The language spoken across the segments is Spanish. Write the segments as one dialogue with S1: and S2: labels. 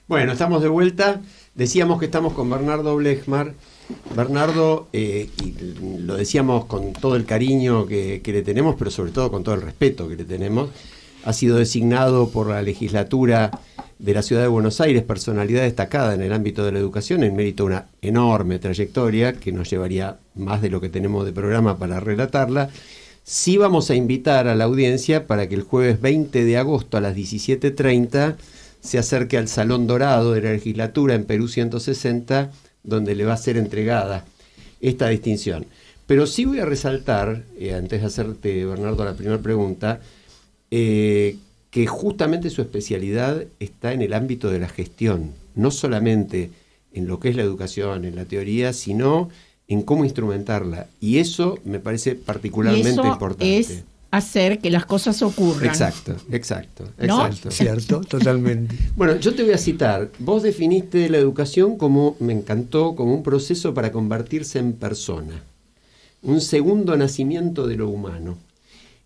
S1: Bueno, estamos de vuelta. Decíamos que estamos con Bernardo Blechmar. Bernardo, y lo decíamos con todo el cariño que le tenemos, pero sobre todo con todo el respeto que le tenemos, ha sido designado por la legislatura de la Ciudad de Buenos Aires personalidad destacada en el ámbito de la educación, en mérito de una enorme trayectoria que nos llevaría más de lo que tenemos de programa para relatarla. Sí vamos a invitar a la audiencia para que el jueves 20 de agosto a las 17:30 se acerque al Salón Dorado de la legislatura en Perú 160, donde le va a ser entregada esta distinción. Pero sí voy a resaltar, antes de hacerte, Bernardo, la primera pregunta, que justamente su especialidad está en el ámbito de la gestión, no solamente en lo que es la educación, en la teoría, sino en cómo instrumentarla. Y eso me parece particularmente importante.
S2: Es hacer que las cosas ocurran.
S1: Exacto.
S2: ¿No?
S3: Cierto, totalmente.
S1: Bueno, yo te voy a citar. Vos definiste la educación como, me encantó, como un proceso para convertirse en persona. Un segundo nacimiento de lo humano.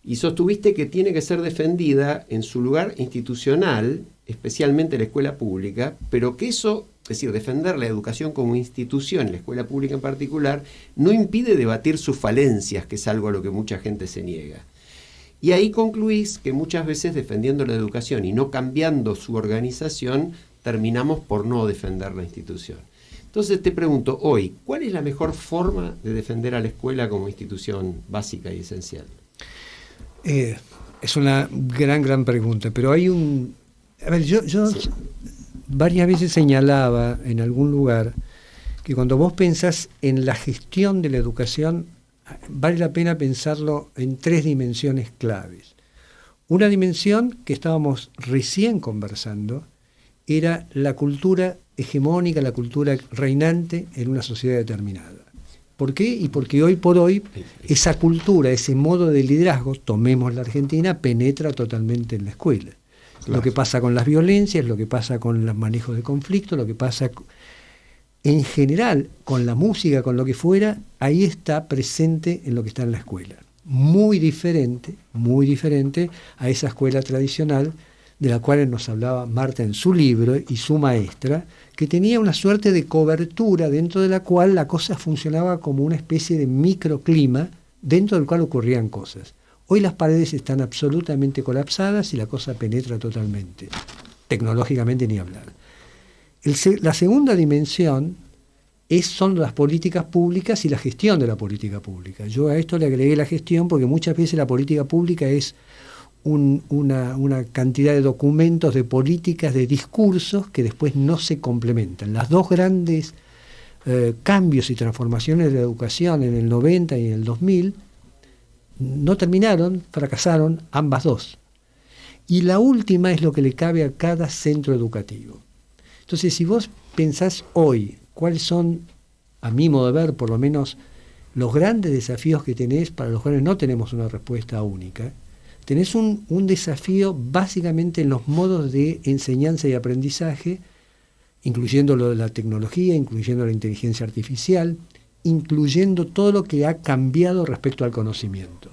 S1: Y sostuviste que tiene que ser defendida en su lugar institucional, especialmente la escuela pública, pero que eso, es decir, defender la educación como institución, la escuela pública en particular, no impide debatir sus falencias, que es algo a lo que mucha gente se niega. Y ahí concluís que muchas veces defendiendo la educación y no cambiando su organización, terminamos por no defender la institución. Entonces te pregunto hoy, ¿cuál es la mejor forma de defender a la escuela como institución básica y esencial?
S3: Es una gran pregunta, pero hay un... A ver, yo varias veces señalaba en algún lugar que cuando vos pensás en la gestión de la educación, vale la pena pensarlo en 3 dimensiones claves. Una dimensión que estábamos recién conversando era la cultura hegemónica, la cultura reinante en una sociedad determinada. ¿Por qué? Y porque hoy por hoy esa cultura, ese modo de liderazgo, tomemos la Argentina, penetra totalmente en la escuela. Claro. Lo que pasa con las violencias, lo que pasa con los manejos de conflicto, lo que pasa en general con la música, con lo que fuera, ahí está presente en lo que está en la escuela. Muy diferente a esa escuela tradicional de la cual nos hablaba Marta en su libro y su maestra, que tenía una suerte de cobertura dentro de la cual la cosa funcionaba como una especie de microclima dentro del cual ocurrían cosas. Hoy las paredes están absolutamente colapsadas y la cosa penetra totalmente. Tecnológicamente ni hablar. La segunda dimensión son las políticas públicas y la gestión de la política pública. Yo a esto le agregué la gestión porque muchas veces la política pública es una cantidad de documentos, de políticas, de discursos que después no se complementan. Las dos grandes cambios y transformaciones de la educación en el 90 y en el 2000 no terminaron, fracasaron ambas dos. Y la última es lo que le cabe a cada centro educativo. Entonces, si vos pensás hoy cuáles son, a mi modo de ver, por lo menos, los grandes desafíos que tenés, para los cuales no tenemos una respuesta única, tenés un desafío básicamente en los modos de enseñanza y aprendizaje, incluyendo lo de la tecnología, incluyendo la inteligencia artificial, incluyendo todo lo que ha cambiado respecto al conocimiento.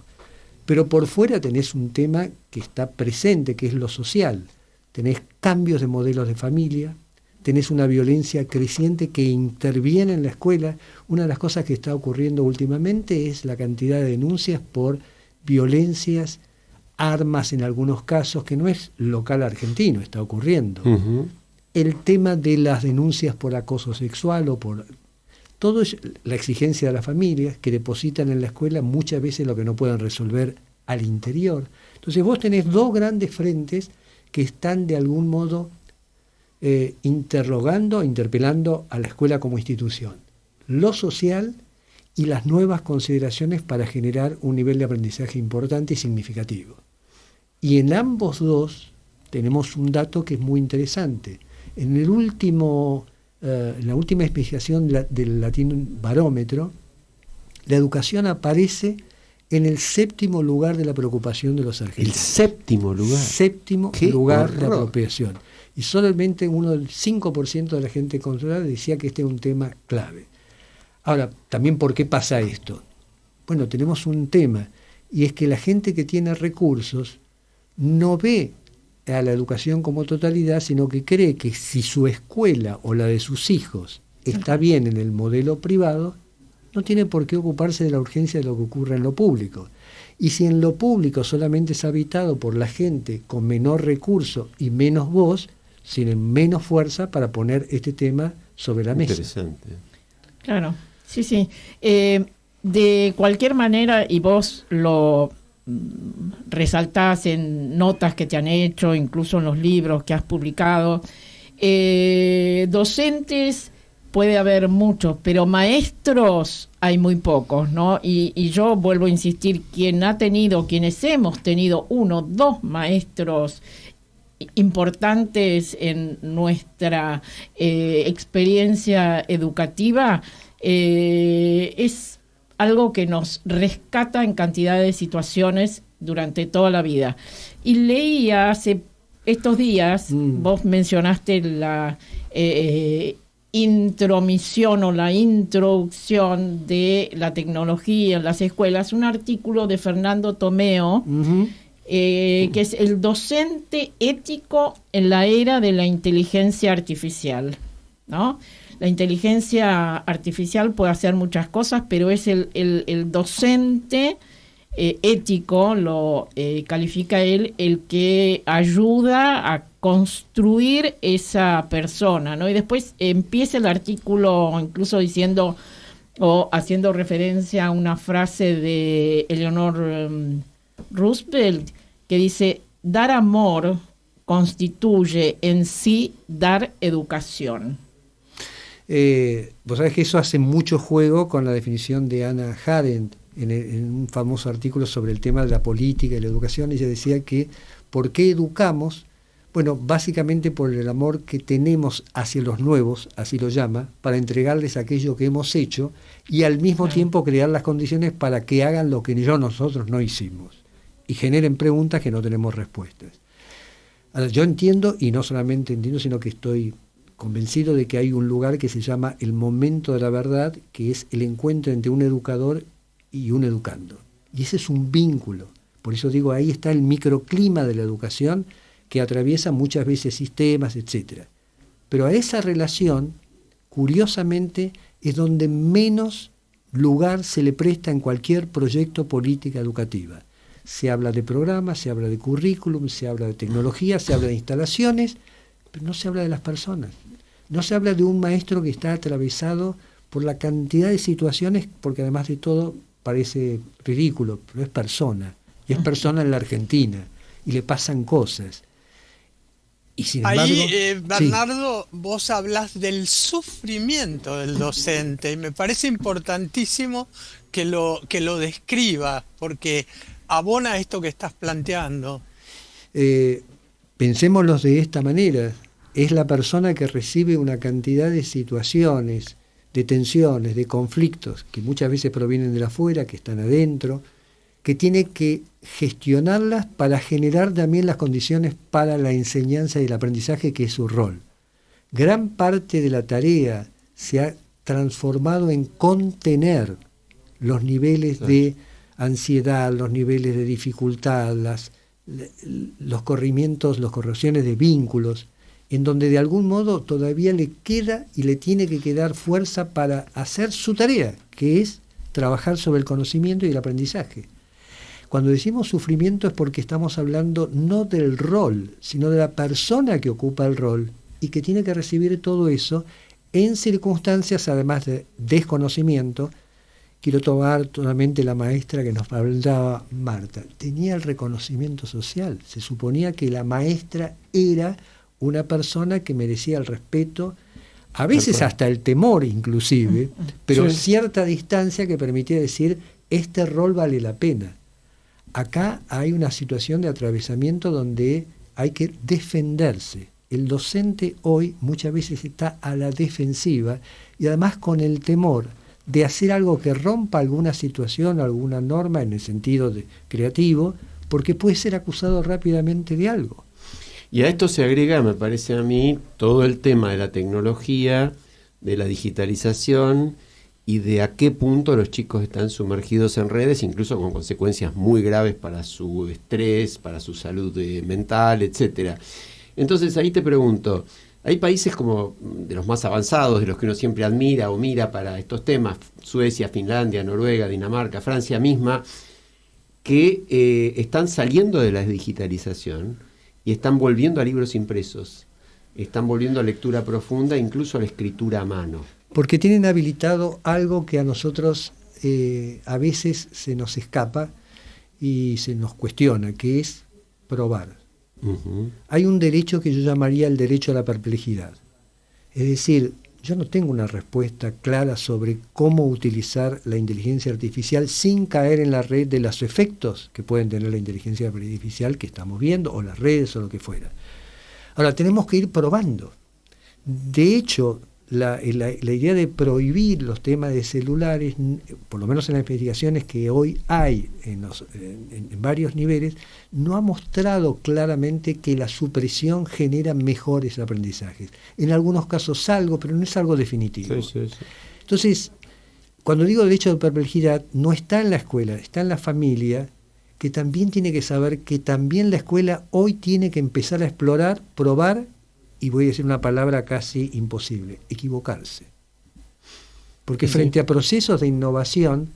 S3: Pero por fuera tenés un tema que está presente, que es lo social. Tenés cambios de modelos de familia, tenés una violencia creciente que interviene en la escuela. Una de las cosas que está ocurriendo últimamente es la cantidad de denuncias por violencias, armas en algunos casos, que no es local argentino, está ocurriendo. Uh-huh. El tema de las denuncias por acoso sexual o por... Todo es la exigencia de las familias que depositan en la escuela muchas veces lo que no pueden resolver al interior. Entonces vos tenés 2 grandes frentes que están de algún modo interpelando a la escuela como institución. Lo social y las nuevas consideraciones para generar un nivel de aprendizaje importante y significativo. Y en ambos dos tenemos un dato que es muy interesante. En la última investigación del Latin Barómetro, la educación aparece en el 7º lugar de la preocupación de los argentinos.
S1: ¿El 7º lugar?
S3: 7º lugar de apropiación. Y solamente uno del 5% de la gente consultada decía que este es un tema clave. Ahora, también, ¿por qué pasa esto? Bueno, tenemos un tema, y es que la gente que tiene recursos no ve a la educación como totalidad, sino que cree que si su escuela o la de sus hijos está bien en el modelo privado, no tiene por qué ocuparse de la urgencia de lo que ocurre en lo público. Y si en lo público solamente es habitado por la gente con menor recurso y menos voz, tienen menos fuerza para poner este tema sobre la mesa.
S1: Interesante.
S2: Claro, sí, sí. De cualquier manera, y vos lo resaltás en notas que te han hecho, incluso en los libros que has publicado, docentes puede haber muchos, pero maestros hay muy pocos, ¿no? Y yo vuelvo a insistir, quienes hemos tenido 1, 2 maestros importantes en nuestra experiencia educativa, es algo que nos rescata en cantidad de situaciones durante toda la vida. Y leía hace estos días, vos mencionaste la intromisión o la introducción de la tecnología en las escuelas, un artículo de Fernando Tomeo, que es el docente ético en la era de la inteligencia artificial, ¿no? La inteligencia artificial puede hacer muchas cosas, pero es el docente ético, lo califica él, el que ayuda a construir esa persona, ¿no? Y después empieza el artículo incluso diciendo o haciendo referencia a una frase de Eleanor Roosevelt que dice: dar amor constituye en sí dar educación.
S3: Vos sabés que eso hace mucho juego con la definición de Hannah Arendt en un famoso artículo sobre el tema de la política y la educación. Ella decía que ¿por qué educamos? Bueno, básicamente por el amor que tenemos hacia los nuevos, así lo llama, para entregarles aquello que hemos hecho y al mismo tiempo crear las condiciones para que hagan lo que nosotros no hicimos y generen preguntas que no tenemos respuestas. Ahora, yo entiendo, y no solamente entiendo, sino que estoy convencido de que hay un lugar que se llama el momento de la verdad, que es el encuentro entre un educador y un educando. Y ese es un vínculo. Por eso digo, ahí está el microclima de la educación que atraviesa muchas veces sistemas, etc. Pero a esa relación, curiosamente, es donde menos lugar se le presta en cualquier proyecto política educativa. Se habla de programas, se habla de currículum, se habla de tecnología, se habla de instalaciones, pero no se habla de las personas. No se habla de un maestro que está atravesado por la cantidad de situaciones, porque además de todo parece ridículo, pero es persona. Y es persona en la Argentina, y le pasan cosas. Y sin embargo,
S4: ahí, Bernardo, vos hablas del sufrimiento del docente, y me parece importantísimo que lo describa, porque abona esto que estás planteando.
S3: Pensémoslo de esta manera. Es la persona que recibe una cantidad de situaciones, de tensiones, de conflictos, que muchas veces provienen de afuera, que están adentro, que tiene que gestionarlas para generar también las condiciones para la enseñanza y el aprendizaje, que es su rol. Gran parte de la tarea se ha transformado en contener los niveles de ansiedad, los niveles de dificultad, los correcciones de vínculos, en donde de algún modo todavía le queda y le tiene que quedar fuerza para hacer su tarea, que es trabajar sobre el conocimiento y el aprendizaje. Cuando decimos sufrimiento es porque estamos hablando no del rol, sino de la persona que ocupa el rol y que tiene que recibir todo eso en circunstancias, además de desconocimiento. Quiero tomar totalmente la maestra que nos hablaba, Marta. Tenía el reconocimiento social. Se suponía que la maestra era una persona que merecía el respeto, a veces hasta el temor inclusive, pero cierta distancia que permitía decir, este rol vale la pena. Acá hay una situación de atravesamiento donde hay que defenderse. El docente hoy muchas veces está a la defensiva y además con el temor de hacer algo que rompa alguna situación, alguna norma en el sentido de creativo, porque puede ser acusado rápidamente de algo.
S1: Y a esto se agrega, me parece a mí, todo el tema de la tecnología, de la digitalización y de a qué punto los chicos están sumergidos en redes, incluso con consecuencias muy graves para su estrés, para su salud mental, etcétera. Entonces ahí te pregunto, hay países como de los más avanzados, de los que uno siempre admira o mira para estos temas, Suecia, Finlandia, Noruega, Dinamarca, Francia misma, que están saliendo de la digitalización y están volviendo a libros impresos, están volviendo a lectura profunda, incluso a la escritura a mano.
S3: Porque tienen habilitado algo que a nosotros a veces se nos escapa y se nos cuestiona, que es probar.
S1: Uh-huh.
S3: Hay un derecho que yo llamaría el derecho a la perplejidad. Es decir, yo no tengo una respuesta clara sobre cómo utilizar la inteligencia artificial sin caer en la red de los efectos que pueden tener la inteligencia artificial que estamos viendo, o las redes o lo que fuera. Ahora, tenemos que ir probando. De hecho, la idea de prohibir los temas de celulares, por lo menos en las investigaciones que hoy hay en varios niveles, no ha mostrado claramente que la supresión genera mejores aprendizajes. En algunos casos algo, pero no es algo definitivo.
S1: Sí.
S3: Entonces, cuando digo derecho de perplejidad, no está en la escuela, está en la familia, que también tiene que saber que también la escuela hoy tiene que empezar a explorar, probar, y voy a decir una palabra casi imposible, equivocarse. Porque frente a procesos de innovación,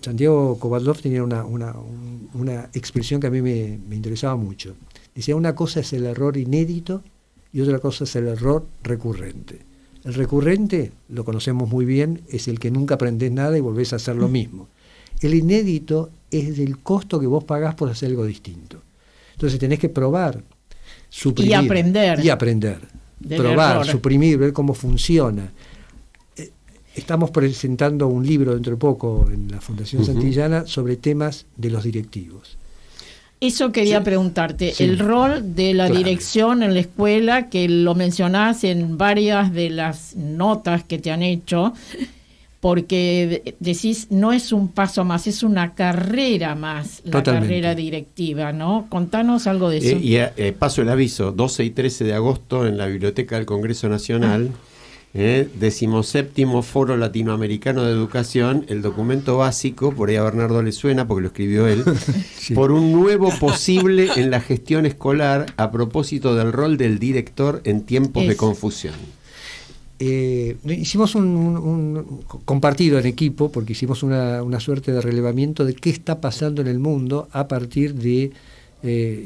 S3: Santiago Kovadlov tenía una expresión que a mí me interesaba mucho. Decía, una cosa es el error inédito y otra cosa es el error recurrente. El recurrente, lo conocemos muy bien, es el que nunca aprendés nada y volvés a hacer lo mismo. El inédito es el costo que vos pagás por hacer algo distinto. Entonces tenés que probar, suprimir y aprender, probar, error. Suprimir, ver cómo funciona. Estamos presentando un libro dentro de poco en la Fundación Santillana sobre temas de los directivos.
S2: Eso quería preguntarte, el rol de la dirección en la escuela, que lo mencionás en varias de las notas que te han hecho, porque decís, no es un paso más, es una carrera más, la carrera directiva, ¿no? Contanos algo de eso.
S1: Paso el aviso, 12 y 13 de agosto en la Biblioteca del Congreso Nacional, 17º Foro Latinoamericano de Educación, el documento básico, por ahí a Bernardo le suena porque lo escribió él, sí. Por un nuevo posible en la gestión escolar a propósito del rol del director en tiempos de confusión.
S3: Hicimos un compartido en equipo, porque hicimos una suerte de relevamiento de qué está pasando en el mundo a partir de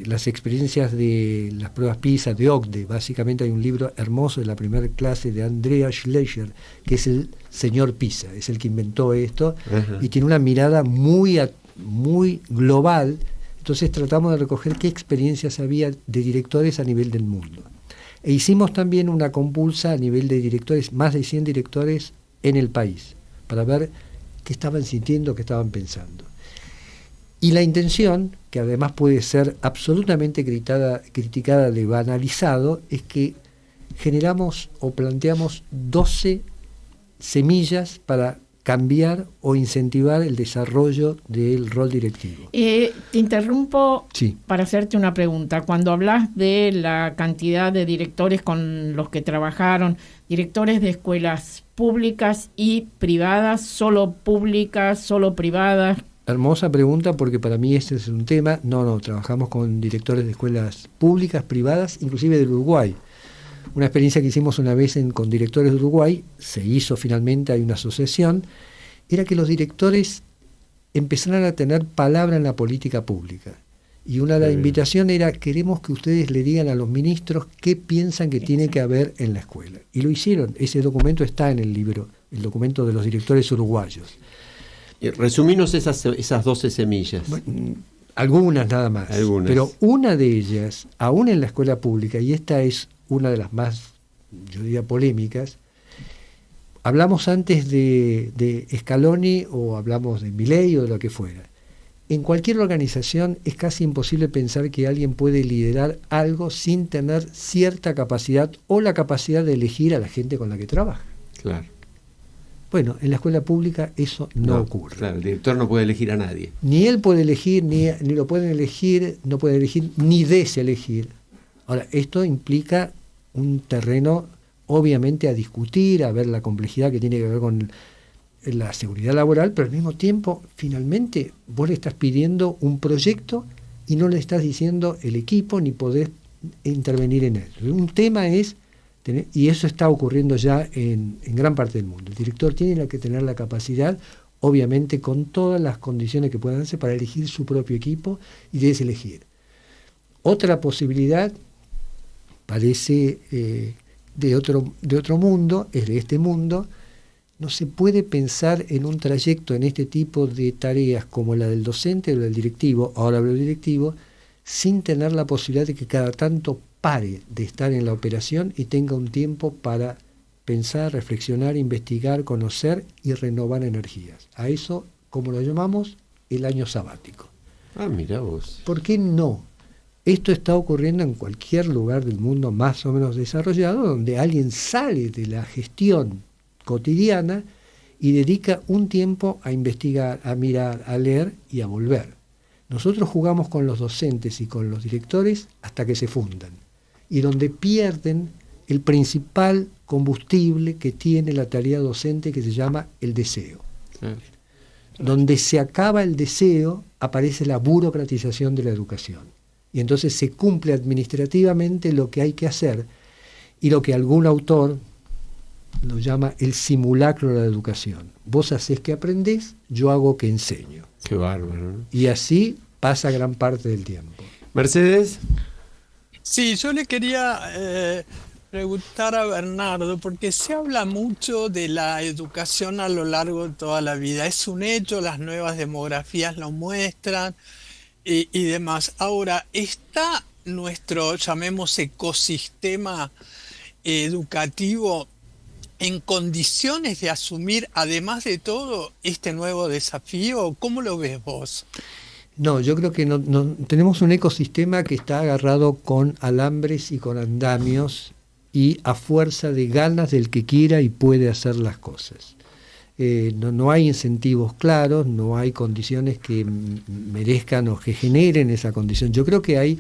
S3: las experiencias de las pruebas PISA, de OCDE. Básicamente hay un libro hermoso de la primera clase de Andreas Schleicher, que es el señor PISA, es el que inventó esto. Ajá. Y tiene una mirada muy global. Entonces tratamos de recoger qué experiencias había de directores a nivel del mundo. E hicimos también una compulsa a nivel de directores, más de 100 directores en el país, para ver qué estaban sintiendo, qué estaban pensando. Y la intención, que además puede ser absolutamente criticada de banalizado, es que generamos o planteamos 12 semillas para cambiar o incentivar el desarrollo del rol directivo.
S2: Te interrumpo para hacerte una pregunta. Cuando hablas de la cantidad de directores con los que trabajaron, directores de escuelas públicas y privadas, solo públicas, solo privadas.
S3: Hermosa pregunta, porque para mí este es un tema. No, trabajamos con directores de escuelas públicas, privadas, inclusive del Uruguay. Una experiencia que hicimos una vez con directores de Uruguay, se hizo finalmente, hay una asociación, era que los directores empezaran a tener palabra en la política pública. Y una de las invitaciones era, queremos que ustedes le digan a los ministros qué piensan que tiene que haber en la escuela. Y lo hicieron, ese documento está en el libro, el documento de los directores uruguayos.
S1: Resumimos esas 12 semillas.
S3: Bueno, algunas nada más, pero una de ellas, aún en la escuela pública, y esta es una de las más, yo diría, polémicas. Hablamos antes de Scaloni o hablamos de Milei o de lo que fuera. En cualquier organización es casi imposible pensar que alguien puede liderar algo sin tener cierta capacidad o la capacidad de elegir a la gente con la que trabaja.
S1: Claro.
S3: Bueno, en la escuela pública eso no ocurre.
S1: Claro, el director no puede elegir a nadie.
S3: Ni él puede elegir, ni lo pueden elegir, no puede elegir, ni deselegir. Ahora, esto implica un terreno obviamente a discutir, a ver la complejidad que tiene que ver con la seguridad laboral, pero al mismo tiempo, finalmente, vos le estás pidiendo un proyecto y no le estás diciendo el equipo ni podés intervenir en él. Un tema es, y eso está ocurriendo ya en gran parte del mundo. El director tiene que tener la capacidad, obviamente con todas las condiciones que puedan hacer, para elegir su propio equipo y deselegir. Otra posibilidad, parece de otro mundo, es de este mundo. No se puede pensar en un trayecto en este tipo de tareas como la del docente o del directivo, ahora hablo del directivo, sin tener la posibilidad de que cada tanto pare de estar en la operación y tenga un tiempo para pensar, reflexionar, investigar, conocer y renovar energías. A eso, como lo llamamos, el año sabático.
S1: Ah, mirá vos.
S3: ¿Por qué no? Esto está ocurriendo en cualquier lugar del mundo más o menos desarrollado, donde alguien sale de la gestión cotidiana y dedica un tiempo a investigar, a mirar, a leer y a volver. Nosotros jugamos con los docentes y con los directores hasta que se fundan, y donde pierden el principal combustible que tiene la tarea docente, que se llama el deseo. Donde se acaba el deseo, aparece la burocratización de la educación. Y entonces se cumple administrativamente lo que hay que hacer, y lo que algún autor lo llama el simulacro de la educación. Vos hacés que aprendés, yo hago que enseño.
S1: Qué bárbaro, ¿no?
S3: Y así pasa gran parte del tiempo.
S1: Mercedes.
S4: Sí, yo le quería preguntar a Bernardo, porque se habla mucho de la educación a lo largo de toda la vida. Es un hecho, las nuevas demografías lo muestran y demás. Ahora, ¿está nuestro, llamemos, ecosistema educativo en condiciones de asumir, además de todo, este nuevo desafío? ¿Cómo lo ves vos?
S3: No, yo creo que no, tenemos un ecosistema que está agarrado con alambres y con andamios y a fuerza de ganas del que quiera y puede hacer las cosas. No hay incentivos claros, no hay condiciones que merezcan o que generen esa condición. Yo creo que hay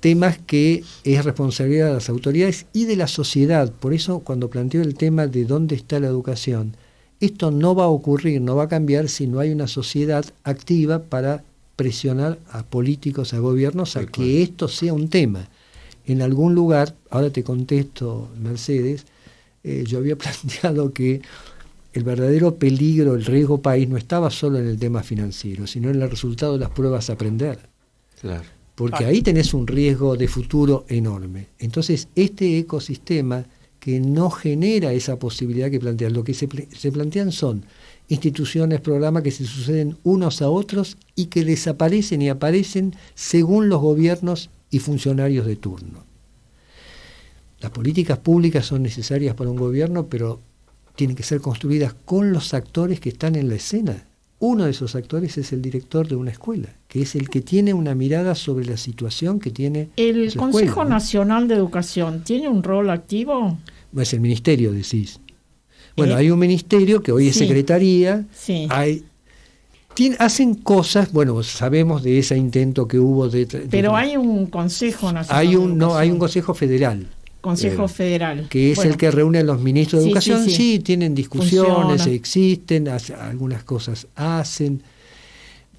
S3: temas que es responsabilidad de las autoridades y de la sociedad. Por eso, cuando planteo el tema de dónde está la educación, esto no va a ocurrir, no va a cambiar si no hay una sociedad activa para presionar a políticos, a gobiernos, a que esto sea un tema. En algún lugar, ahora te contesto, Mercedes, yo había planteado que el verdadero peligro, el riesgo país no estaba solo en el tema financiero, sino en el resultado de las pruebas a aprender.
S1: Claro.
S3: Porque ahí tenés un riesgo de futuro enorme. Entonces, este ecosistema que no genera esa posibilidad que planteas, lo que se plantean son instituciones, programas que se suceden unos a otros y que desaparecen y aparecen según los gobiernos y funcionarios de turno. Las políticas públicas son necesarias para un gobierno, pero tienen que ser construidas con los actores que están en la escena. Uno de esos actores es el director de una escuela, que es el que tiene una mirada sobre la situación que tiene
S2: ¿El
S3: su
S2: Consejo
S3: escuela, ¿no?
S2: Nacional de Educación tiene un rol activo?
S3: Es el ministerio, decís. Bueno, hay un ministerio que hoy es secretaría,
S2: sí.
S3: Hacen cosas, bueno, sabemos de ese intento que hubo
S2: pero hay un Consejo Nacional
S3: hay
S2: de
S3: un
S2: Educación.
S3: hay un Consejo Federal.
S2: Consejo Federal.
S3: Que es el que reúne a los ministros de educación. Sí, tienen discusiones,
S2: funciona.
S3: Existen, algunas cosas hacen.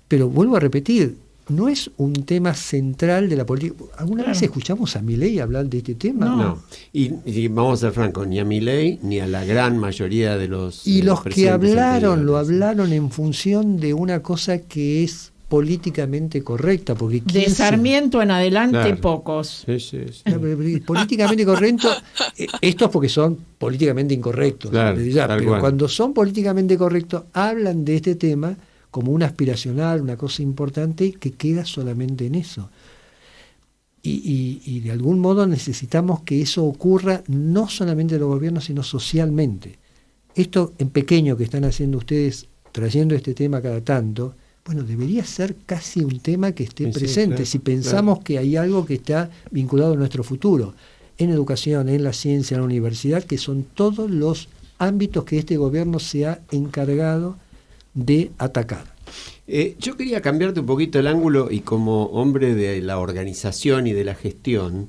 S3: Pero vuelvo a repetir, no es un tema central de la política. ¿Alguna vez escuchamos a Milei hablar de este tema?
S1: No. Y vamos a ser francos, ni a Milei ni a la gran mayoría de los
S3: y los que hablaron, lo
S1: anteriores.
S3: hablaron en función de una cosa que es políticamente correcta, porque
S2: de Sarmiento en adelante,
S1: claro.
S2: Pocos.
S1: Sí.
S3: Políticamente correcto, esto es porque son políticamente incorrectos,
S1: Claro,
S3: pero cuando son políticamente correctos hablan de este tema como una aspiracional, una cosa importante que queda solamente en eso. Y de algún modo necesitamos que eso ocurra no solamente en los gobiernos, sino socialmente. Esto en pequeño que están haciendo ustedes, trayendo este tema cada tanto, bueno, debería ser casi un tema que esté presente,
S1: claro,
S3: si pensamos que hay algo que está vinculado a nuestro futuro, en educación, en la ciencia, en la universidad, que son todos los ámbitos que este gobierno se ha encargado de atacar.
S1: Yo quería cambiarte un poquito el ángulo y como hombre de la organización y de la gestión,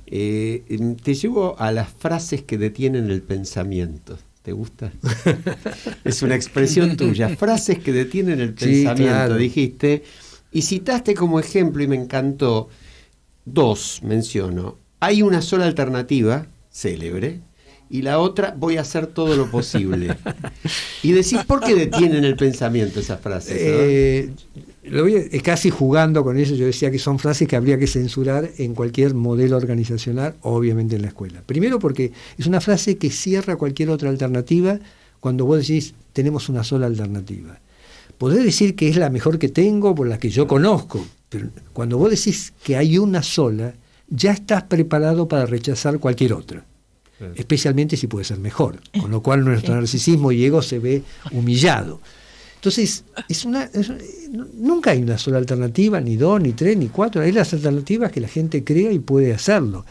S1: te llevo a las frases que detienen el pensamiento. ¿Te gusta? Es una expresión tuya. Frases que detienen el
S3: Sí,
S1: pensamiento,
S3: claro.
S1: dijiste. Y citaste como ejemplo, y me encantó, dos menciono. Hay una sola alternativa, célebre, y la otra, voy a hacer todo lo posible. Y decís, ¿por qué detienen el pensamiento esas frases?
S3: Casi jugando con eso, yo decía que son frases que habría que censurar en cualquier modelo organizacional, obviamente en la escuela. Primero porque es una frase que cierra cualquier otra alternativa cuando vos decís, tenemos una sola alternativa. Podés decir que es la mejor que tengo, por la que yo conozco, pero cuando vos decís que hay una sola, ya estás preparado para rechazar cualquier otra. Especialmente si puede ser mejor, con lo cual nuestro narcisismo y ego se ve humillado. Entonces, nunca hay una sola alternativa, ni dos, ni tres, ni cuatro. Hay las alternativas que la gente crea y puede hacerlo.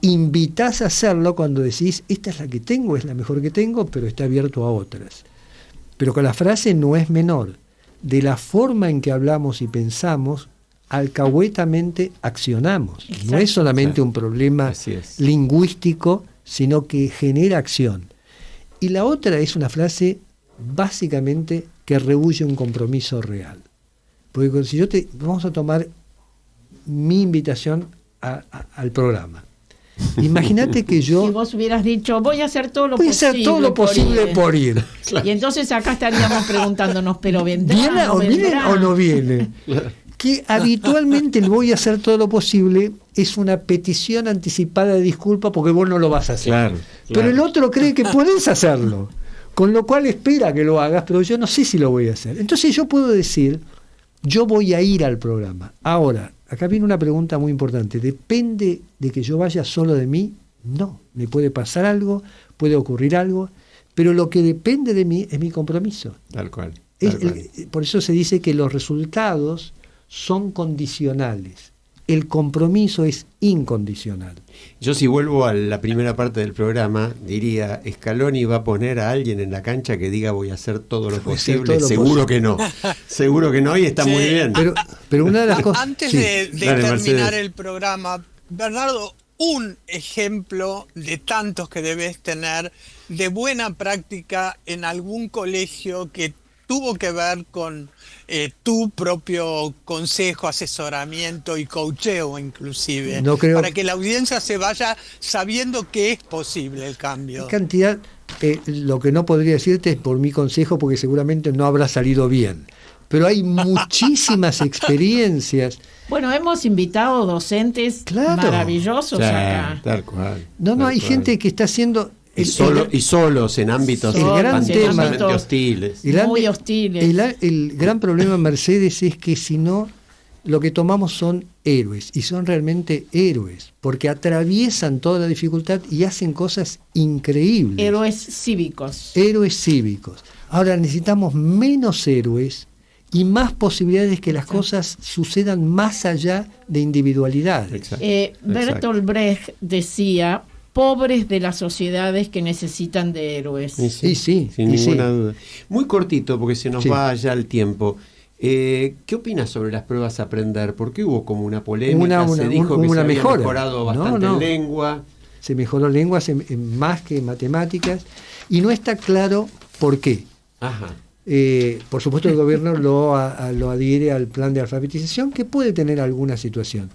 S3: Invitás a hacerlo cuando decís, esta es la que tengo, es la mejor que tengo, pero está abierto a otras. Pero con la frase no es menor. De la forma en que hablamos y pensamos, alcahuetamente accionamos.
S2: Exacto.
S3: No es solamente un problema lingüístico, sino que genera acción. Y la otra es una frase básicamente que rehúye un compromiso real. Porque si vamos a tomar mi invitación al programa. Imagínate que yo
S2: Si vos hubieras dicho, voy a hacer todo lo
S3: voy a
S2: posible,
S3: hacer todo lo posible por ir.
S2: Y entonces acá estaríamos preguntándonos, ¿pero vendrá?
S3: ¿Viene
S2: ¿No
S3: o viene
S2: vendrá?
S3: o no viene? Que habitualmente el voy a hacer todo lo posible es una petición anticipada de disculpa porque vos no lo vas a hacer.
S1: Claro.
S3: Pero el otro cree que podés hacerlo, con lo cual espera que lo hagas, pero yo no sé si lo voy a hacer. Entonces yo puedo decir, yo voy a ir al programa. Ahora, acá viene una pregunta muy importante. ¿Depende de que yo vaya solo de mí? No. Me puede pasar algo, puede ocurrir algo, pero lo que depende de mí es mi compromiso.
S1: Tal cual.
S3: Por eso se dice que los resultados son condicionales. El compromiso es incondicional.
S1: Yo, si vuelvo a la primera parte del programa, diría, Scaloni va a poner a alguien en la cancha que diga voy a hacer todo lo posible. Seguro que no. Seguro que no, y está muy bien.
S3: Pero una de las cosas...
S4: Antes
S3: sí.
S4: de
S1: Dale,
S4: terminar
S1: Mercedes.
S4: el programa, Bernardo, un ejemplo de tantos que debes tener de buena práctica en algún colegio que tuvo que ver con tu propio consejo, asesoramiento y coacheo inclusive,
S3: No creo...
S4: para que la audiencia se vaya sabiendo que es posible el cambio.
S3: Cantidad, lo que no podría decirte es por mi consejo, porque seguramente no habrá salido bien. Pero hay muchísimas experiencias.
S2: Bueno, hemos invitado docentes maravillosos acá.
S1: Tal cual.
S3: Hay gente que está haciendo...
S1: Y solos en ámbitos
S3: bastante
S1: hostiles.
S2: Muy hostiles.
S3: El gran problema, Mercedes, es que si no, lo que tomamos son héroes, y son realmente héroes, porque atraviesan toda la dificultad y hacen cosas increíbles.
S2: Héroes cívicos.
S3: Héroes cívicos. Ahora necesitamos menos héroes y más posibilidades que las cosas sucedan más allá de individualidades.
S2: Bertolt Brecht decía, pobres de las sociedades que necesitan de héroes.
S3: Sí,
S1: sin ninguna duda. Muy cortito, porque se nos va ya el tiempo. ¿Qué opinas sobre las pruebas a aprender? Porque hubo como una polémica, se dijo que se había mejorado bastante en lengua.
S3: Se mejoró lengua más que matemáticas, y no está claro por qué.
S1: Ajá.
S3: Por supuesto el gobierno lo adhiere al plan de alfabetización, que puede tener alguna situación.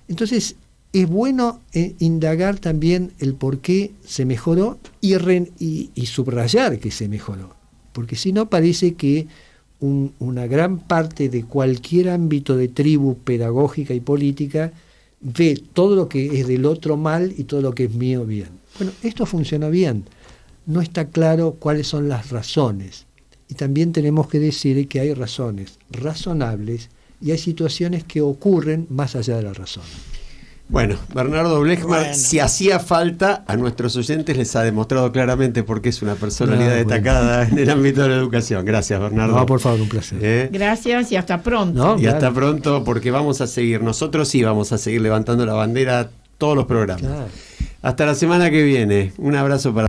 S3: Entonces, es bueno indagar también el por qué se mejoró y subrayar que se mejoró, porque si no parece que una gran parte de cualquier ámbito de tribu pedagógica y política ve todo lo que es del otro mal y todo lo que es mío bien. Bueno, esto funciona bien, no está claro cuáles son las razones, y también tenemos que decir que hay razones razonables y hay situaciones que ocurren más allá de la razón.
S1: Bueno, Bernardo Blechmar, si hacía falta, a nuestros oyentes les ha demostrado claramente por qué es una personalidad destacada en el ámbito de la educación. Gracias, Bernardo.
S3: No, por favor, un placer.
S2: Gracias y hasta pronto.
S1: Hasta pronto, porque vamos a seguir, nosotros sí vamos a seguir levantando la bandera todos los programas. Hasta la semana que viene. Un abrazo para